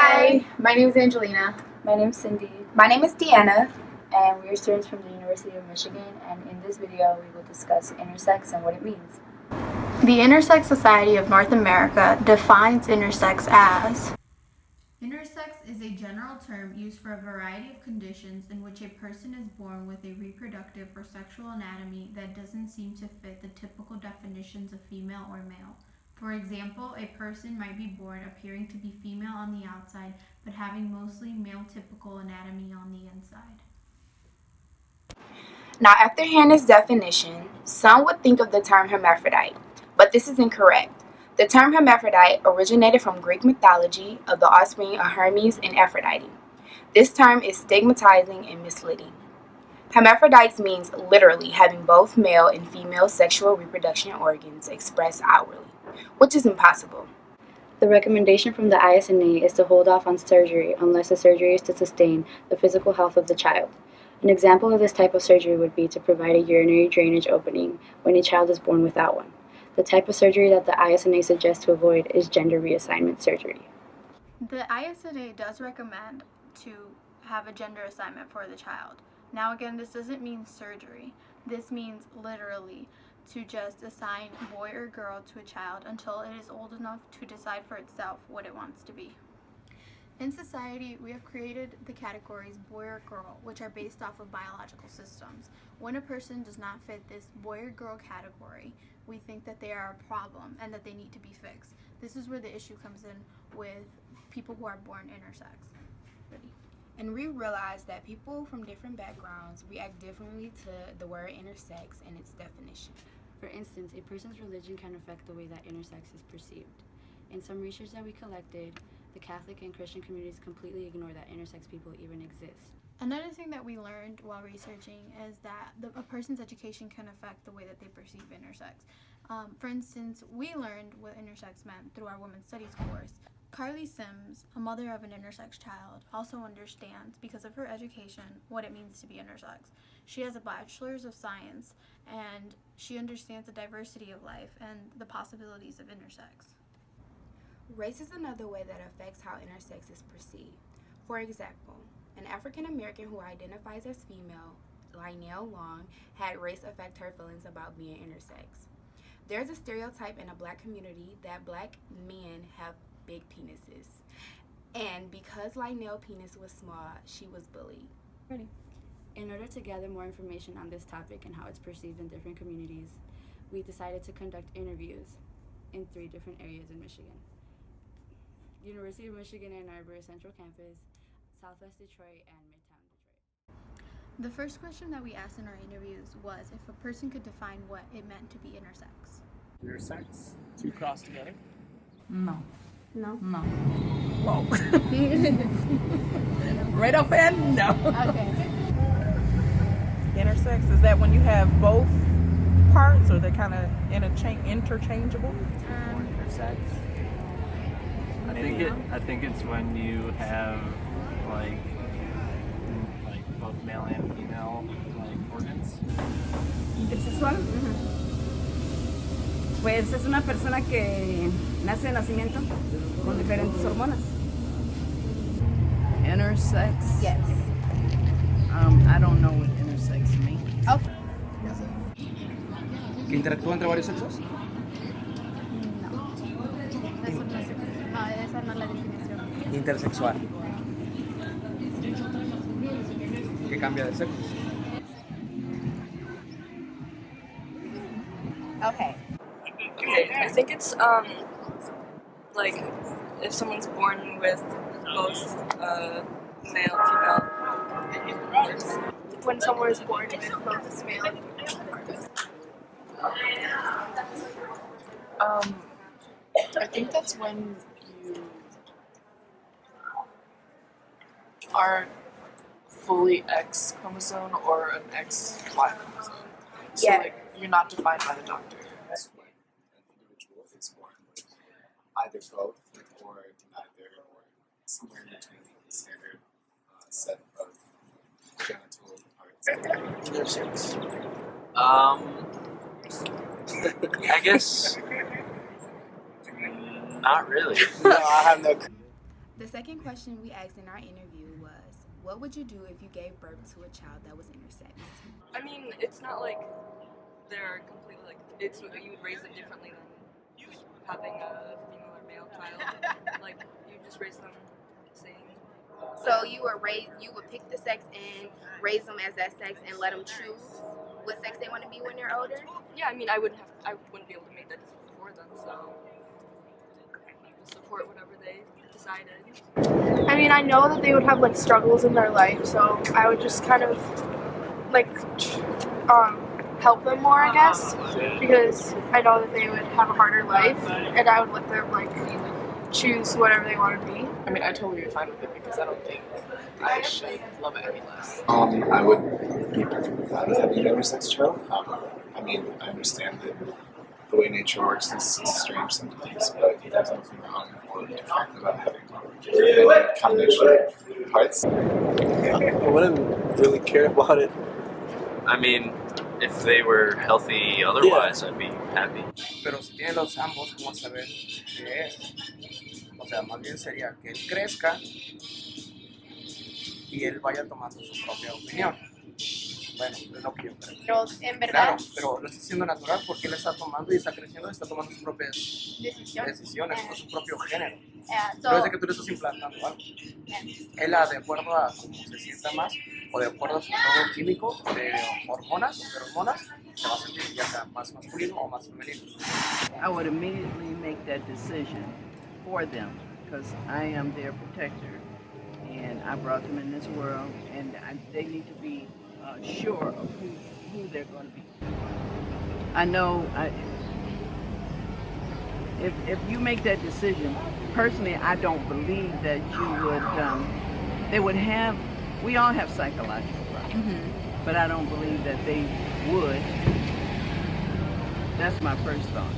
Hi, my name is Angelina. My name is Cindy. My name is Deanna. And we are students from the University of Michigan, and in this video we will discuss intersex and what it means. The Intersex Society of North America defines intersex as: intersex is a general term used for a variety of conditions in which a person is born with a reproductive or sexual anatomy that doesn't seem to fit the typical definitions of female or male. For example, a person might be born appearing to be female on the outside, but having mostly male-typical anatomy on the inside. Now, after hearing this definition, some would think of the term hermaphrodite, but this is incorrect. The term hermaphrodite originated from Greek mythology of the offspring of Hermes and Aphrodite. This term is stigmatizing and misleading. Hermaphrodites means literally having both male and female sexual reproduction organs expressed outwardly, which is impossible. The recommendation from the ISNA is to hold off on surgery unless the surgery is to sustain the physical health of the child. An example of this type of surgery would be to provide a urinary drainage opening when a child is born without one. The type of surgery that the ISNA suggests to avoid is gender reassignment surgery. The ISNA does recommend to have a gender assignment for the child. Now again, this doesn't mean surgery. This means literally to just assign boy or girl to a child until it is old enough to decide for itself what it wants to be. In society, we have created the categories boy or girl, which are based off of biological systems. When a person does not fit this boy or girl category, we think that they are a problem and that they need to be fixed. This is where the issue comes in with people who are born intersex. Ready? And we realize that people from different backgrounds react differently to the word intersex and its definition. For instance, a person's religion can affect the way that intersex is perceived. In some research that we collected, the Catholic and Christian communities completely ignore that intersex people even exist. Another thing that we learned while researching is that a person's education can affect the way that they perceive intersex. For instance, we learned what intersex meant through our women's studies course. Carly Sims, a mother of an intersex child, also understands, because of her education, what it means to be intersex. She has a bachelor's of science, and she understands the diversity of life and the possibilities of intersex. Race is another way that affects how intersex is perceived. For example, an African American who identifies as female, Lionel Long, had race affect her feelings about being intersex. There's a stereotype in a black community that black men have big penises. And because Lionel's penis was small, she was bullied. Ready. In order to gather more information on this topic and how it's perceived in different communities, we decided to conduct interviews in 3 different areas in Michigan. University of Michigan Ann Arbor Central Campus, Southwest Detroit, and Midtown Detroit. The first question that we asked in our interviews was if a person could define what it meant to be intersex. Intersex? 2 crossed together? No. No? No. Whoa. Right offhand? No. Okay. Intersex, is that when you have both parts or they're kind of interchangeable? Intersex? I think it's when you have like both male and female organs. Intersexual. Pues es una persona que nace de nacimiento con diferentes hormonas. Intersex? Yes. I don't know what intersex means. Okay. ¿Que interactúa entre varios sexos? Esa no es la definición. Intersexual. ¿Que cambia de sexos? Okay. I think it's like if someone's born with both male, female. When someone is born with both male and female. I think that's when you are fully X chromosome or an XY chromosome. So Yeah. like you're not defined by the doctor. That's when an individual is born with either both or neither or somewhere in between the standard set of genital parts. Intersex. I guess not really. No, I have no. The second question we asked in our interview was, what would you do if you gave birth to a child that was intersex? I mean, it's not like they're completely like it's you would raise them differently than having a female or male child. Like you just raise them the same. So you would pick the sex and raise them as that sex and let them choose what sex they want to be when they're older? Yeah, I mean, I wouldn't be able to make that decision for them, so just support whatever they decided. I mean, I know that they would have like struggles in their life, so I would just kind of like help them more, I guess, because I know that they would have a harder life, and I would let them like choose whatever they want to be. I mean, I totally be fine with it because I don't think I should love it any less. I would be perfectly fine with having an intersex child. I mean, I understand that the way nature works is strange sometimes, but there's nothing wrong or different about having a combination of parts. I wouldn't really care about it. I mean, if they were healthy otherwise, I'd be happy. Pero si tienen los ambos, ¿cómo saber qué es? O sea, más bien sería que él crezca y él vaya tomando su propia opinión. Bueno, es lo que yo creo. Pero en verdad, Claro, pero lo está haciendo natural porque él está tomando y está creciendo y está tomando sus propias decisiones o su propio género. No es de que tú le estás implantando algo. Él, de acuerdo a cómo se sienta más o de acuerdo a su estado químico de hormonas o feromonas, se va a sentir ya sea más masculino o más femenino. I would immediately make that decision for them because I am their protector and I brought them in this world and they need to be sure of who they're going to be. I know if you make that decision, personally, I don't believe that you would, they would have, we all have psychological problems, but I don't believe that they would. That's my first thought.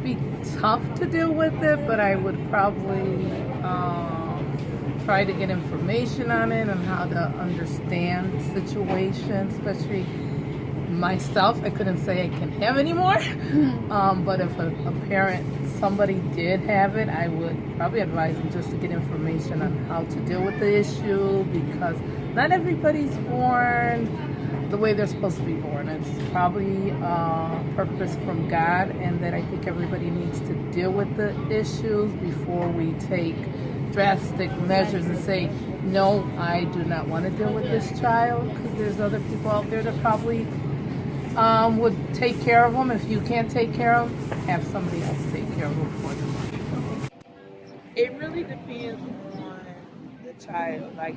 Be tough to deal with it, but I would probably try to get information on it and how to understand the situation, especially myself. I couldn't say I can have any more, but if a parent, somebody did have it, I would probably advise them just to get information on how to deal with the issue because not everybody's born the way they're supposed to be born. It's probably purpose from God, and that I think everybody needs to deal with the issues before we take drastic measures and say, no, I do not want to deal with this child, because there's other people out there that probably would take care of them. If you can't take care of them, have somebody else take care of them for them. It really depends on the child. Like,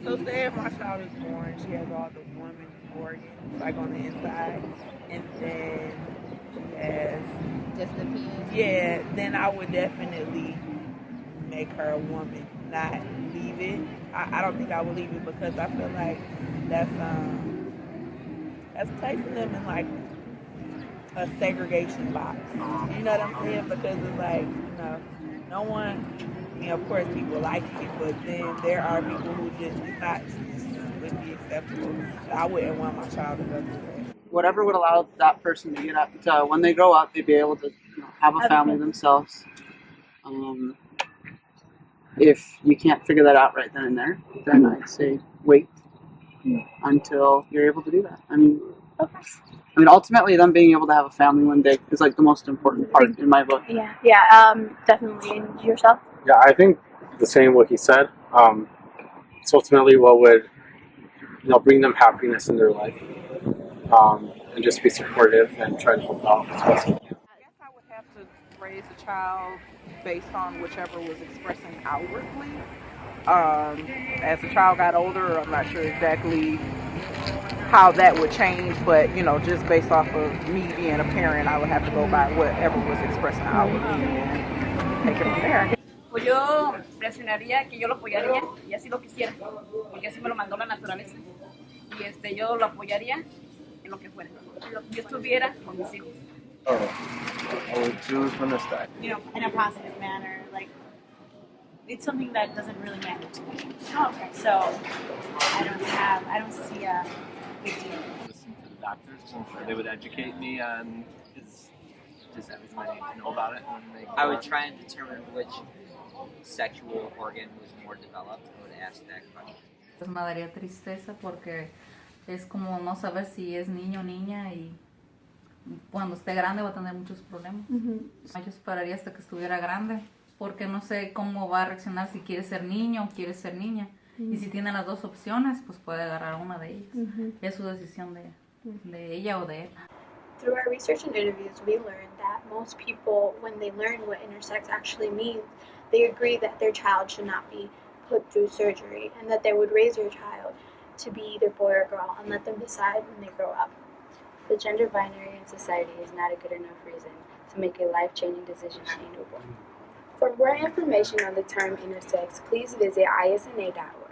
so say if my child is born, she has all the woman organs, like on the inside, and then she has just the penis. Yeah, then I would definitely make her a woman, not leave it. I don't think I would leave it because I feel like that's placing them in like a segregation box. You know what I'm saying? Because it's like, no one, of course people like it, but then there are people who just, wouldn't be acceptable. I wouldn't want my child to go through that. Whatever would allow that person to get up to, when they grow up, they'd be able to have a family themselves. If you can't figure that out right then and there, then I'd say wait until you're able to do that. I mean, ultimately, them being able to have a family one day is like the most important part in my book. Yeah, definitely. And yourself? Yeah, I think the same what he said. It's ultimately what would bring them happiness in their life, and just be supportive and try to help out as best as can. I guess I would have to raise a child based on whichever was expressing outwardly. As the child got older, I'm not sure exactly how that would change, but just based off of me being a parent, I would have to go by whatever was expressing outwardly and take it from there. Pues yo presionaría que yo lo apoyaría y así lo quisiera, porque así me lo mandó la naturaleza. Y yo lo apoyaría en lo que fuera. Si yo estuviera con mis hijos. I would choose from the start. In a positive manner. Like, it's something that doesn't really matter to me. Oh, okay. So I don't see a big deal. Listen to the doctors. I'm sure they would educate me on just everything I need to know about it. I would try and determine which sexual organ was more developed, I would ask that question. Pues me daría tristeza porque es como no saber si es niño o niña y cuando esté grande va a tener muchos problemas. Yo esperaría hasta que estuviera grande porque no sé cómo va a reaccionar si quiere ser niño o quiere ser niña. Y si tiene las dos opciones, pues puede agarrar una de ellas. Es su decisión de ella o de él. Through our research and interviews, we learned that most people, when they learn what intersex actually means, they agree that their child should not be put through surgery and that they would raise their child to be either boy or girl and let them decide when they grow up. The gender binary in society is not a good enough reason to make a life-changing decision on a newborn. For more information on the term intersex, please visit isna.org.